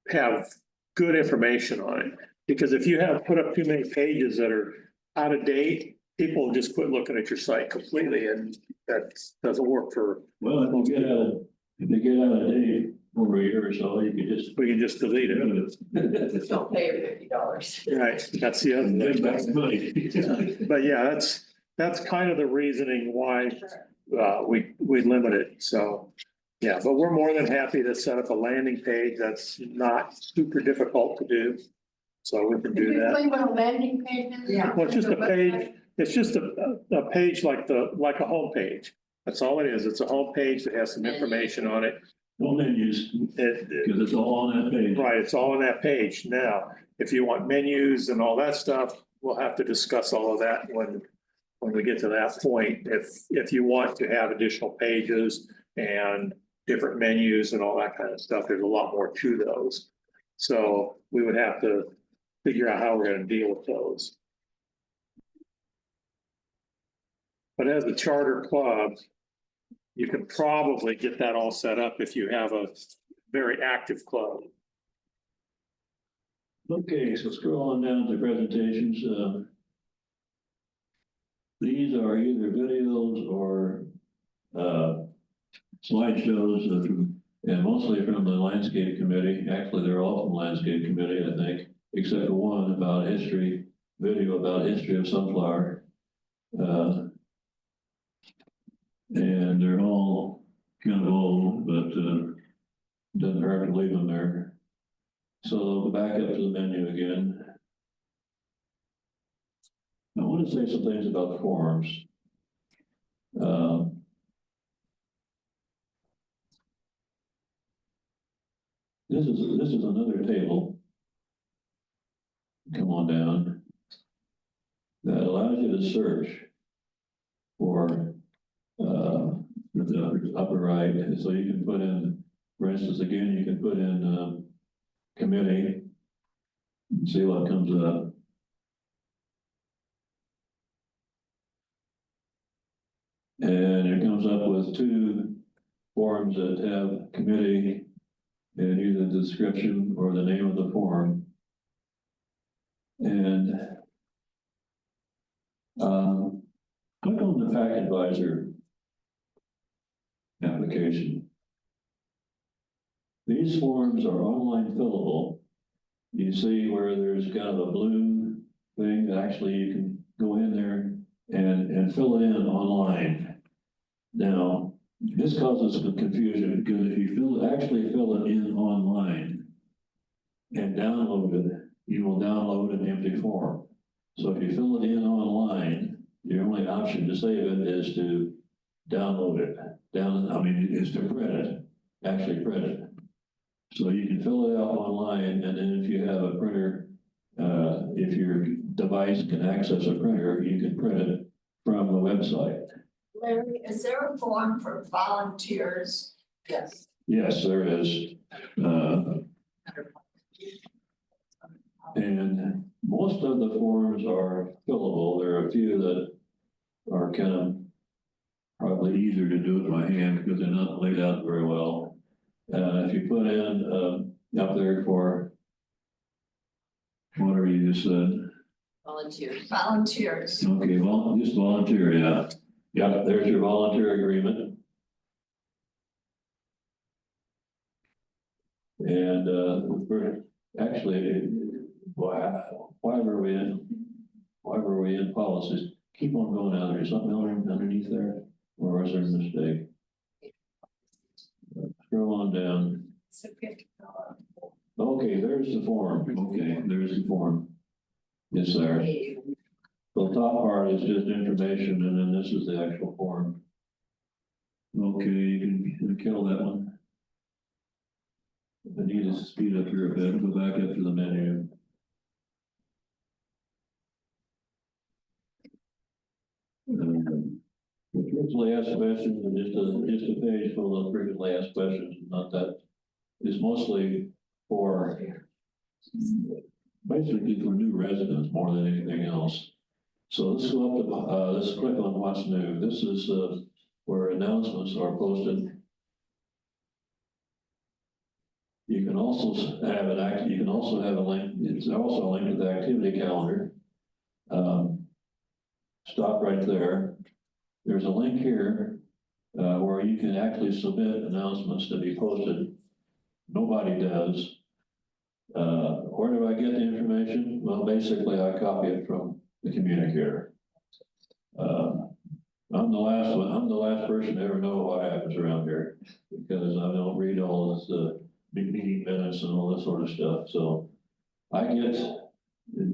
have good information on it. Because if you have put up too many pages that are out of date, people will just quit looking at your site completely, and that doesn't work for, well, if they get out of date over a year or so, you could just. we can just delete Get it. rid of it. Just don't pay your $50. Right, that's the other Give back thing. the money. But yeah, that's kind of the reasoning why we limit it, so. Yeah, but we're more than happy to set up a landing page. That's not super difficult to do. So we can Could do you that. explain what a landing page is? Yeah. Well, it's just a Your page, website? it's just a page like like a home page. That's all it is. It's a home page that has some information on it. No menus, because it's all on that page. Right, it's all on that page. Now, if you want menus and all that stuff, we'll have to discuss all of that when we get to that point. If you want to have additional pages and different menus and all that kind of stuff, there's a lot more to those. So we would have to figure out how we're gonna deal with those. But as a charter club, you can probably get that all set up if you have a very active club. Okay, so scroll on down to presentations. These are either videos or slideshows, and mostly from the landscape committee. Actually, they're all from landscape committee, I think, except for one about history, video about history of sunflower. And they're all kind of old, but doesn't hurt to leave them there. So back up to the menu again. I want to say some things about forums. This is another table. Come on down. That allows you to search for the upper right, so you can put in, for instance, again, you can put in committee and see what comes up. And it comes up with two forums that have committee and either the description or the name of the forum. And click on the Pack Advisor application. These forms are online fillable. You see where there's kind of a blue thing that actually you can go in there and fill it in online. Now, this causes some confusion because if you actually fill it in online and download it, you will download an empty form. So if you fill it in online, your only option to save it is to download it. Is to print it, actually print it. So you can fill it out online, and then if you have a printer, if your device can access a printer, you can print it from the website. Larry, is there a form for volunteers? Yes. Yes, there is. And most of the forms are fillable. There are a few that are kind of probably easier to do it by hand because they're not laid out very well. If you put in up there for whatever you just said. Volunteers. Volunteers. Okay, well, just volunteer, yeah. Yeah, there's your volunteer agreement. And actually, why were we in policies? Keep on going down there. Is something underneath there? Or was there a mistake? Scroll on down. Okay, there's the form. Okay, there's the form. It's there. The top part is just information, and then this is the actual form. Okay, you can kill that one. I need to speed up here a bit. Go back up to the menu. The frequently asked questions, and just a page full of frequently asked questions. Not that. It's mostly for basically for new residents more than anything else. So let's go up to let's click on what's new. This is where announcements are posted. You can also have you can also have a link. It's also a link to the activity calendar. Stop right there. There's a link here where you can actually submit announcements to be posted. Nobody does. Where do I get the information? Well, basically, I copy it from the communicator. I'm the last one. I'm the last person to ever know what happens around here because I don't read all this big meeting minutes and all this sort of stuff. So I get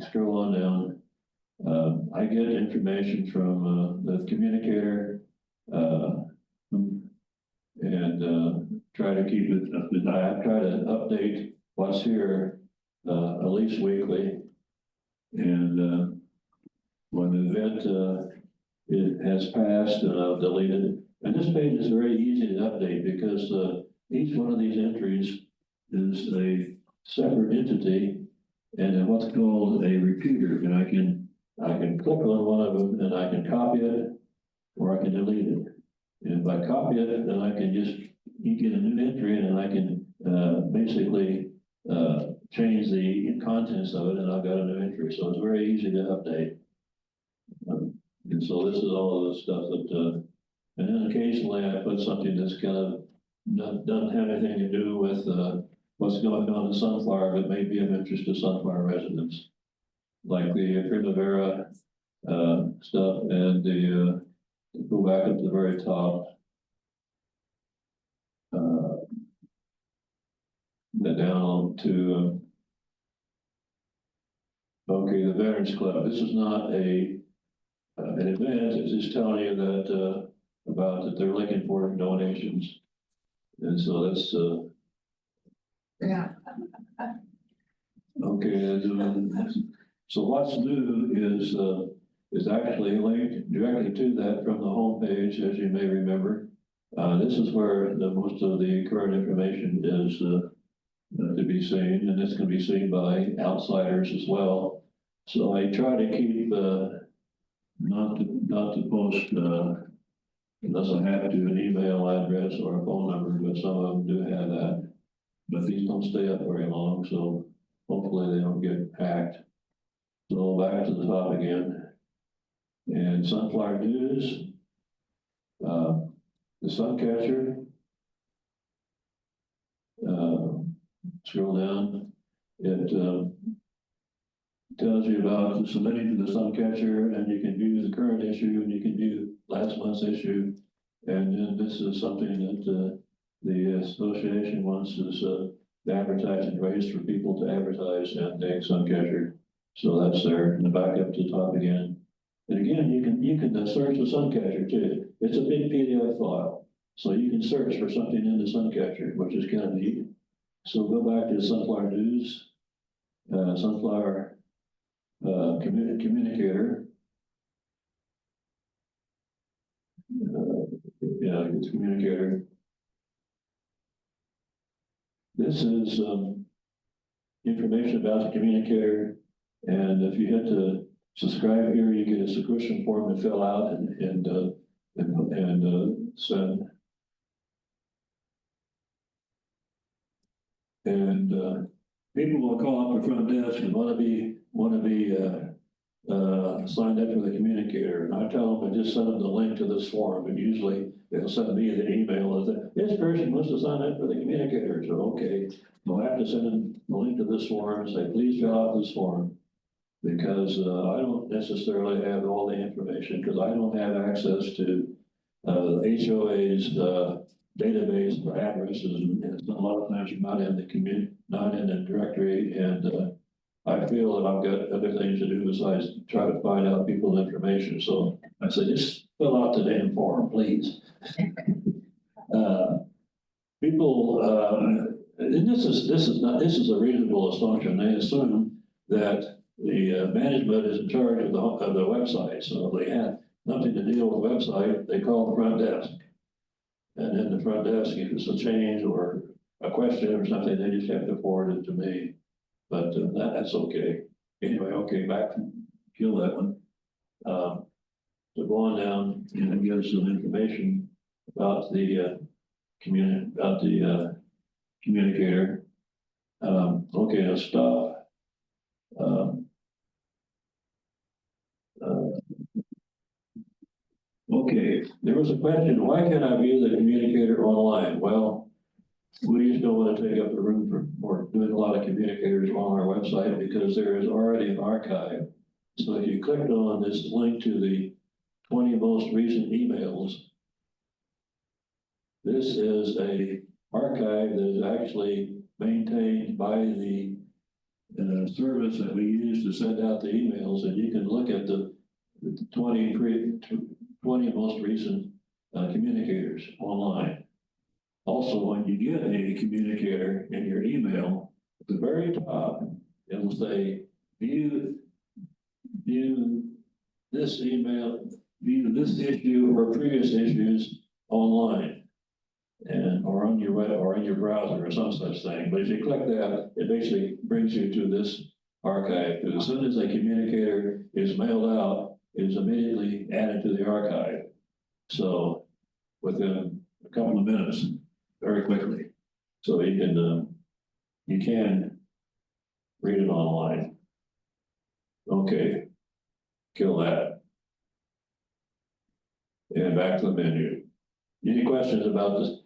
scroll on down. I get information from, the communicator, and try to keep it, I try to update what's here, at least weekly. And, when the event, it has passed and I've deleted, and this page is very easy to update because, each one of these entries is a separate entity and then what's called a repeater, and I can click on one of them and I can copy it or I can delete it. And if I copy it, then I can just, you get a new entry and I can, basically, change the contents of it and I've got a new entry. So it's very easy to update. And so this is all of the stuff that, and then occasionally I put something that's kind of, doesn't have anything to do with, what's going on in Sunflower, but may be of interest to Sunflower residents. Like the Primavera, stuff and the, go back up to the very top. Down to, okay, the Veterans Club. This is not an event, it's just telling you that, about that they're looking for donations. And so that's, Yeah. okay, so what's new is actually linked directly to that from the homepage, as you may remember. This is where most of the current information is, to be seen, and it's going to be seen by outsiders as well. So I try to keep, not to post, unless I have to, an email address or a phone number, but some of them do have that. But these don't stay up very long, so hopefully they don't get hacked. So back to the top again. And Sunflower News, the Suncatcher. Scroll down, it tells you about submitting to the Suncatcher, and you can view the current issue, and you can view last month's issue. And then this is something that the association wants is the advertising rates for people to advertise and the Suncatcher. So that's there, and back up to the top again. And again, you can search the Suncatcher too. It's a big PDF file, so you can search for something in the Suncatcher, which is kind of neat. So go back to the Sunflower News, Sunflower Communicator. Yeah, it's Communicator. This is information about the communicator, and if you hit to subscribe here, you get a subscription form to fill out and send. And people will call up the front desk and want to be signed up for the communicator, and I tell them to just send them the link to this form, and usually they'll send me the email that this person wants to sign up for the communicator. So okay, they'll have to send them the link to this form and say, please fill out this form, because I don't necessarily have all the information, because I don't have access to HOA's database for addresses, and a lot of times you're not in the directory, and I feel that I've got other things to do besides try to find out people's information. So I say, just fill out the damn form, please. People, and this is a reasonable assumption. They assume that the management is in charge of the website. So if they have nothing to deal with the website, they call the front desk. And then the front desk, if it's a change or a question or something, they just have to forward it to me. But that's okay. Anyway, okay, back to kill that one. So go on down and it gives some information about the communicator. Okay, now stop. Okay, there was a question, why can't I view the communicator online? Well, we just don't want to take up the room for doing a lot of communicators on our website, because there is already an archive. So if you clicked on this link to the 20 most recent emails, this is a archive that is actually maintained by the service that we use to send out the emails, and you can look at the 20 most recent communicators online. Also, when you get a communicator in your email, at the very top, it will say, view this email, view this issue or previous issues online. And, or on your web, or in your browser, or some such thing. But if you click that, it basically brings you to this archive. Because as soon as a communicator is mailed out, it is immediately added to the archive. So within a couple of minutes, very quickly. So you can read it online. Okay, kill that. And back to the menu. Any questions about this?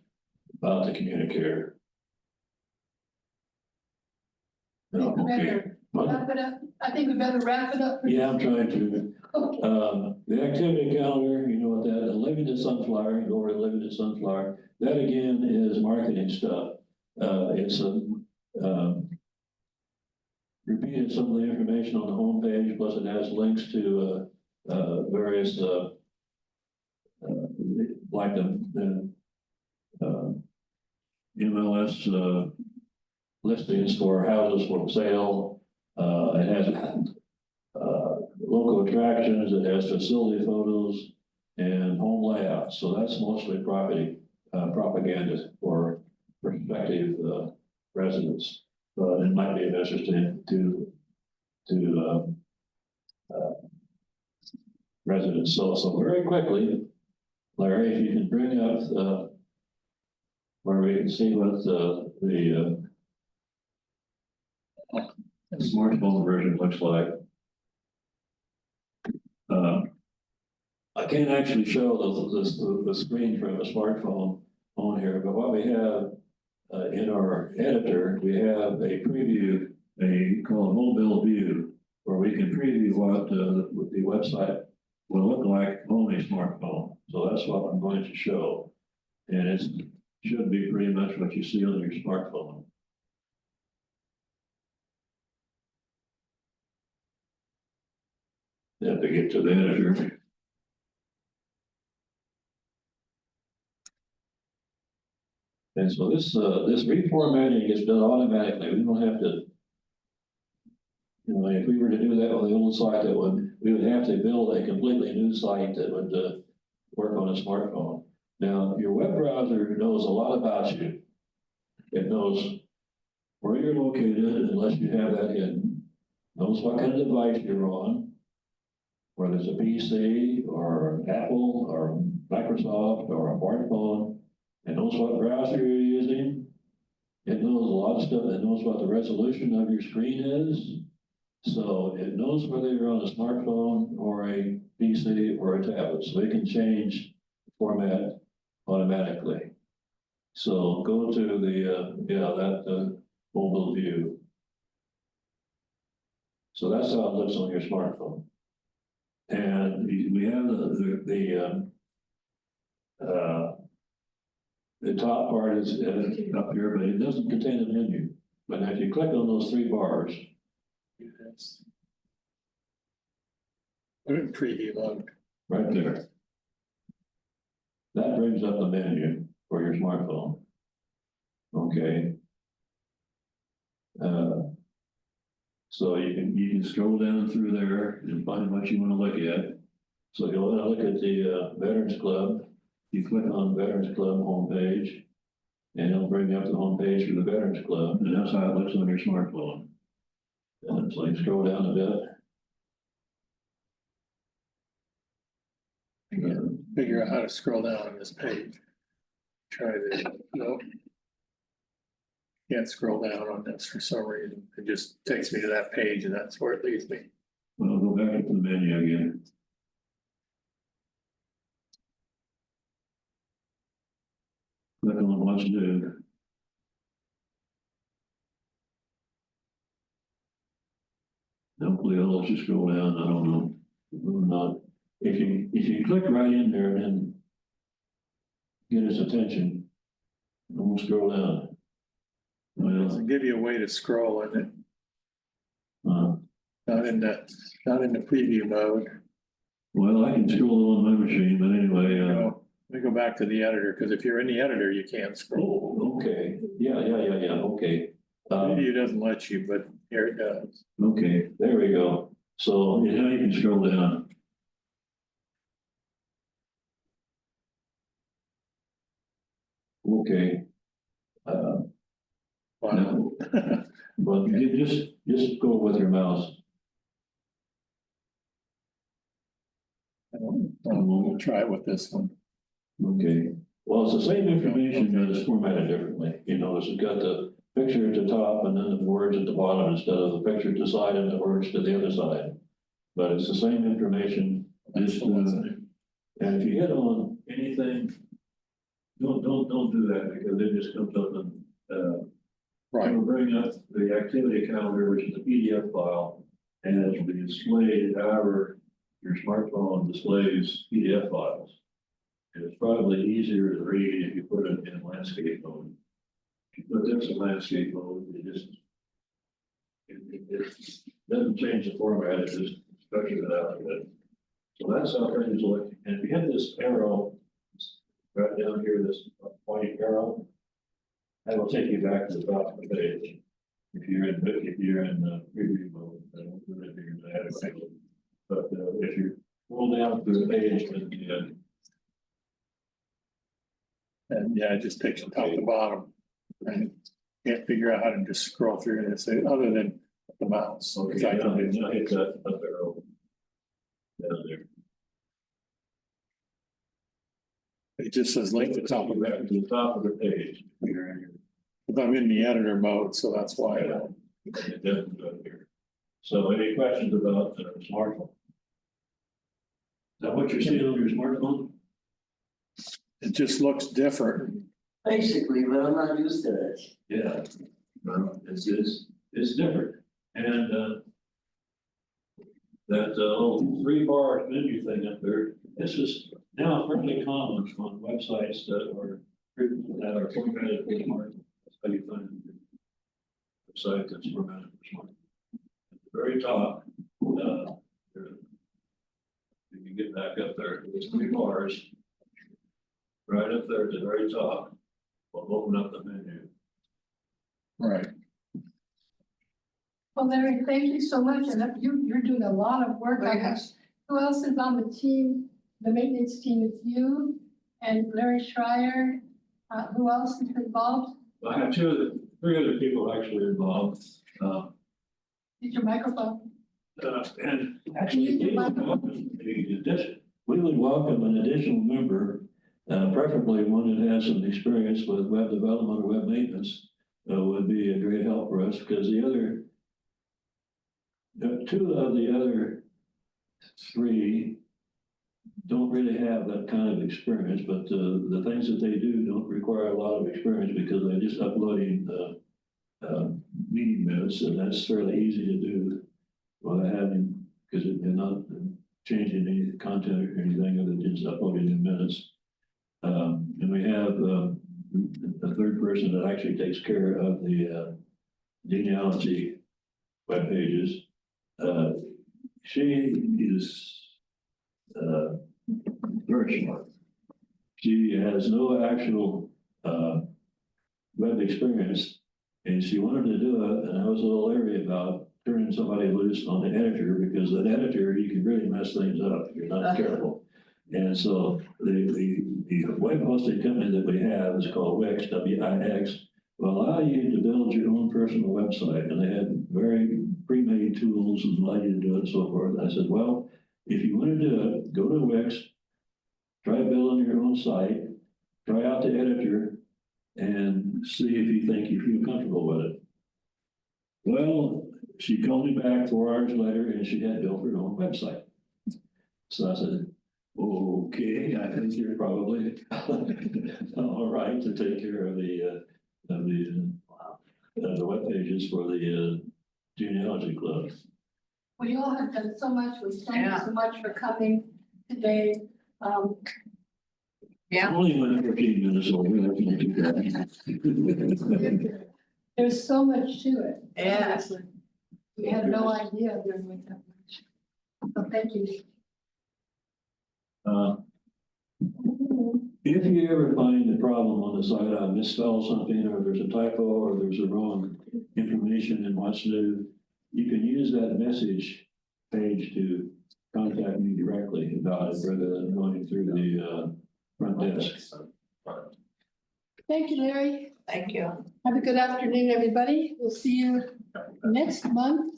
About the communicator? No, okay. Wrap it up. I think we better wrap it up. Yeah, I'm trying to. Okay. The activity calendar, you know what that, Living to Sunflower, go over to Living to Sunflower. That again is marketing stuff. It's repeated some of the information on the homepage, plus it has links to various like the MLS listings for houses for sale. It has local attractions, it has facility photos and home layouts. So that's mostly propaganda for prospective residents. But it might be of interest to residents. So very quickly, Larry, if you can bring up where we can see what the smartphone version looks like. I can't actually show the screen from a smartphone on here, but what we have in our editor, we have a preview, called mobile view, where we can preview what the website will look like on a smartphone. So that's what I'm going to show. And it should be pretty much what you see on your smartphone. You have to get to the editor. And so this reformatting is done automatically. We don't have to, you know, if we were to do that on the old site, we would have to build a completely new site that would work on a smartphone. Now, your web browser knows a lot about you. It knows where you're located, unless you have that hidden. Knows what kind of device you're on, whether it's a PC or an Apple or Microsoft or a smartphone. It knows what browser you're using. It knows a lot of stuff. It knows what the resolution of your screen is. So it knows whether you're on a smartphone or a PC or a tablet. So it can change the format automatically. So go to the mobile view. So that's how it looks on your smartphone. And we have the top part is up here, but it doesn't contain a menu. But if you click on those three bars, We're in preview mode. right there, that brings up the menu for your smartphone. Okay. So you can scroll down through there and find what you want to look at. So you'll want to look at the Veterans Club. You click on Veterans Club homepage, and it'll bring you up the homepage for the Veterans Club, and that's how it looks on your smartphone. And so you scroll down a bit. Figure out how to scroll down on this page. Try to, no. Can't scroll down on this for some reason. It just takes me to that page and that's where it leads me. Well, I'll go back up to the menu again. Click on what's new. Hopefully it'll let you scroll down, I don't know. Not. If you click right in there and get his attention, it won't scroll down. It Well, doesn't give you a way to scroll in it. not in the preview mode. Well, I can scroll on my machine, but anyway, Let me go back to the editor, because if you're in the editor, you can't scroll. oh, okay, yeah, okay. Preview doesn't let you, but here it does. Okay, there we go. So now you can scroll down. Okay. Wow. Well, you just go with your mouse. We'll try it with this one. Okay, well, it's the same information, but it's formatted differently. You notice it's got the picture at the top and then the words at the bottom instead of the picture to the side and the words to the other side. But it's the same information, just, and if you hit on anything, don't do that because it just comes up and, Right, We'll bring up the activity calendar, which is a PDF file, and it will be displayed however your smartphone displays PDF files. And it's probably easier to read if you put it in landscape mode. If you put this in landscape mode, it doesn't change the format, it just stretches it out a bit. So that's how things look. And if you hit this arrow, right down here, this white arrow, that'll take you back to the top of the page. If you're in preview mode, then we'll do it here in the edit mode. But if you roll down through the page, then and yeah, it just takes you top to bottom. And can't figure out how to just scroll through and say, other than the mouse. okay, Because I now can do hit that up arrow down there. it just says link to top of Back it. to the top of the page. You're in But I'm in the editor mode, so that's why. it doesn't go here. So any questions about the smartphone? Is that what you're seeing on your smartphone? It just looks different. Basically, but I'm not used to it. Yeah, well, it's different, and, that little 3-bar menu thing up there, this is now fairly common on websites that are formatted for smart. That's how you find a website that's formatted for smart. At the very top, if you get back up there, there's 3 bars. Right up there at the very top, will open up the menu. Right. Well, Larry, thank you so much, and you're doing a lot of work on this. Who else is on the team, the maintenance team? It's you and Larry Schreier. Who else is involved? I have 3 other people actually involved, Use your microphone. and actually, we would welcome an additional member, preferably one that has some experience with web development or web maintenance, would be a great help for us, because the 2 of the other 3 don't really have that kind of experience, but the things that they do don't require a lot of experience because they're just uploading meeting minutes, and that's fairly easy to do without having, because they're not changing any content or anything other than just uploading the minutes. And we have a 3rd person that actually takes care of the genealogy web pages. She is very smart. She has no actual web experience, and she wanted to do it, and I was a little leery about turning somebody loose on the editor, because that editor, you can really mess things up if you're not careful. And so the web hosting company that we have is called Wix, W-I-X, will allow you to build your own personal website, and they have very pre-made tools and allow you to do it and so forth. And I said, well, if you want to do it, go to Wix, try building your own site, try out the editor, and see if you feel comfortable with it. Well, she called me back 4 hours later, and she had built her own website. So I said, okay, I think you're probably all right to take care of the web pages for the genealogy club. Well, you all have done so much. We thank you so much for coming today. Yeah. Only when 14 minutes over. I can do that. There's so much to it. Yeah. We had no idea there was that much. So thank you. If you ever find a problem on the site, I misspelled something, or there's a typo, or there's a wrong information in what's new, you can use that message page to contact me directly about it rather than going through the front desk. Thank you, Larry. Thank you. Have a good afternoon, everybody. We'll see you next month.